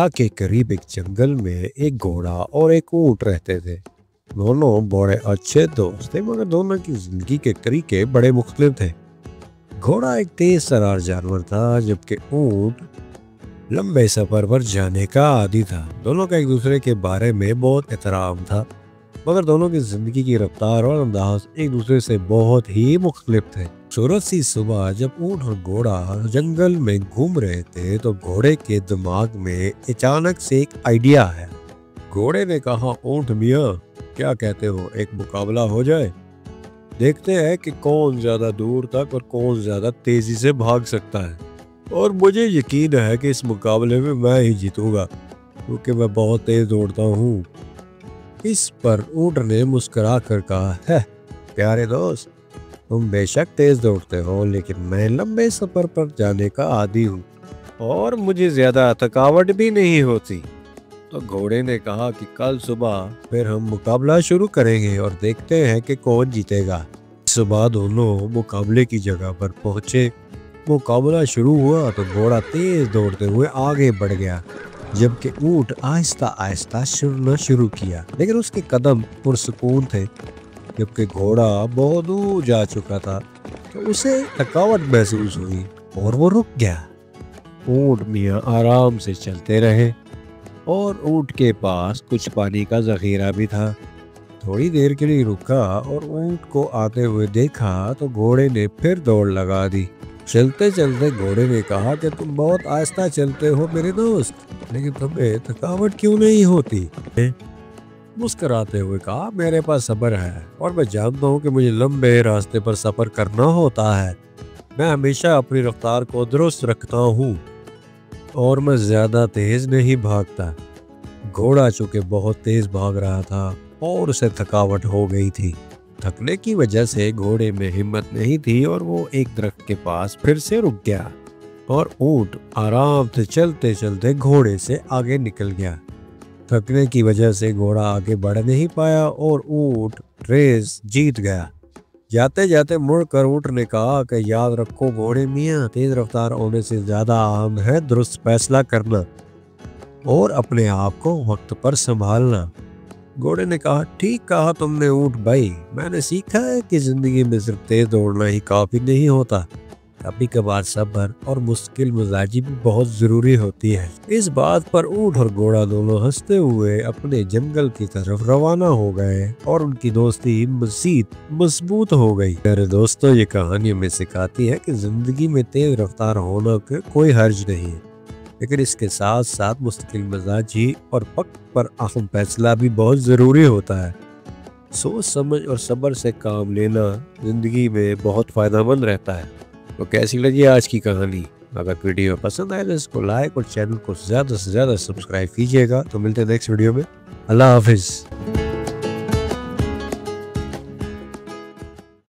के करीब एक जंगल में एक घोड़ा और एक ऊंट रहते थे। दोनों बड़े अच्छे दोस्त थे, मगर दोनों की जिंदगी के तरीके बड़े मुख्तलिफ थे। घोड़ा एक तेज तर्रार जानवर था, जबकि ऊंट लंबे सफर पर जाने का आदी था। दोनों का एक दूसरे के बारे में बहुत एहतराम था, मगर दोनों की जिंदगी की रफ्तार और अंदाज एक दूसरे से बहुत ही मुख्तलिफ थे। सूरज सी सुबह जब ऊंट और घोड़ा जंगल में घूम रहे थे, तो घोड़े के दिमाग में अचानक से एक आइडिया है। घोड़े ने कहा, ऊंट मियाँ, क्या कहते हो, एक मुकाबला हो जाए? देखते हैं कि कौन ज्यादा दूर तक और कौन ज्यादा तेजी से भाग सकता है। और मुझे यकीन है कि इस मुकाबले में मैं ही जीतूंगा, क्योंकि मैं बहुत तेज दौड़ता हूँ। इस पर ऊंट ने मुस्कुरा कर कहा, है प्यारे दोस्त, तुम बेशक तेज दौड़ते हो, लेकिन मैं लंबे सफर पर जाने का आदी हूँ और मुझे ज्यादा थकावट भी नहीं होती। तो घोड़े ने कहा कि कल सुबह फिर हम मुकाबला शुरू करेंगे और देखते हैं कि कौन जीतेगा। सुबह दोनों मुकाबले की जगह पर पहुंचे। मुकाबला शुरू हुआ तो घोड़ा तेज दौड़ते हुए आगे बढ़ गया, जबकि ऊंट आहिस्ता आहिस्ता चलना शुरू किया, लेकिन उसके कदम पुरसुकून थे। जबकि घोड़ा बहुत दूर जा चुका था, तो उसे थकावट महसूस हुई और वो रुक गया। ऊंट मियाँ आराम से चलते रहे और ऊंट के पास कुछ पानी का जखीरा भी था। थोड़ी देर के लिए रुका और ऊंट को आते हुए देखा तो घोड़े ने फिर दौड़ लगा दी। चलते चलते घोड़े ने कहा कि तुम बहुत आहिस्ता चलते हो मेरे दोस्त, लेकिन तुम्हें थकावट क्यों नहीं होती? मुस्कुराते हुए कहा, मेरे पास सब्र है और मैं जानता हूँ कि मुझे लंबे रास्ते पर सफर करना होता है। मैं हमेशा अपनी रफ्तार को दुरुस्त रखता हूँ और मैं ज्यादा तेज नहीं भागता। घोड़ा चूंकि बहुत तेज भाग रहा था और उसे थकावट हो गई थी। थकने की वजह से घोड़े में हिम्मत नहीं थी और वो एक दरख्त के पास फिर से रुक गया और ऊंट आराम से चलते चलते घोड़े से आगे निकल गया। थकने की वजह से घोड़ा आगे बढ़ नहीं पाया और ऊंट रेस जीत गया। जाते जाते मुड़कर ऊंट ने कहा कि याद रखो घोड़े मियाँ, तेज रफ्तार होने से ज्यादा अहम है दुरुस्त फैसला करना और अपने आप को वक्त पर संभालना। घोड़े ने कहा, ठीक कहा तुमने ऊंट भाई, मैंने सीखा है कि जिंदगी में सिर्फ तेज दौड़ना ही काफी नहीं होता, कभी कभार सब्र और मुश्किल मिजाजी भी बहुत जरूरी होती है। इस बात पर ऊंट और घोड़ा दोनों हंसते हुए अपने जंगल की तरफ रवाना हो गए और उनकी दोस्ती मजीद मजबूत हो गई। मेरे दोस्तों, ये कहानी हमें सिखाती है कि जिंदगी में तेज रफ्तार होना के कोई हर्ज नहीं है, लेकिन इसके साथ साथ मुस्तकिल मिजाजी और वक्त पर अहम फैसला भी बहुत जरूरी होता है। सोच समझ और सब्र से काम लेना जिंदगी में बहुत फायदेमंद रहता है। तो कैसी लगी आज की कहानी? अगर वीडियो पसंद आए तो इसको लाइक और चैनल को ज्यादा से ज्यादा सब्सक्राइब कीजिएगा। तो मिलते हैं नेक्स्ट वीडियो में। अल्लाह हाफिज।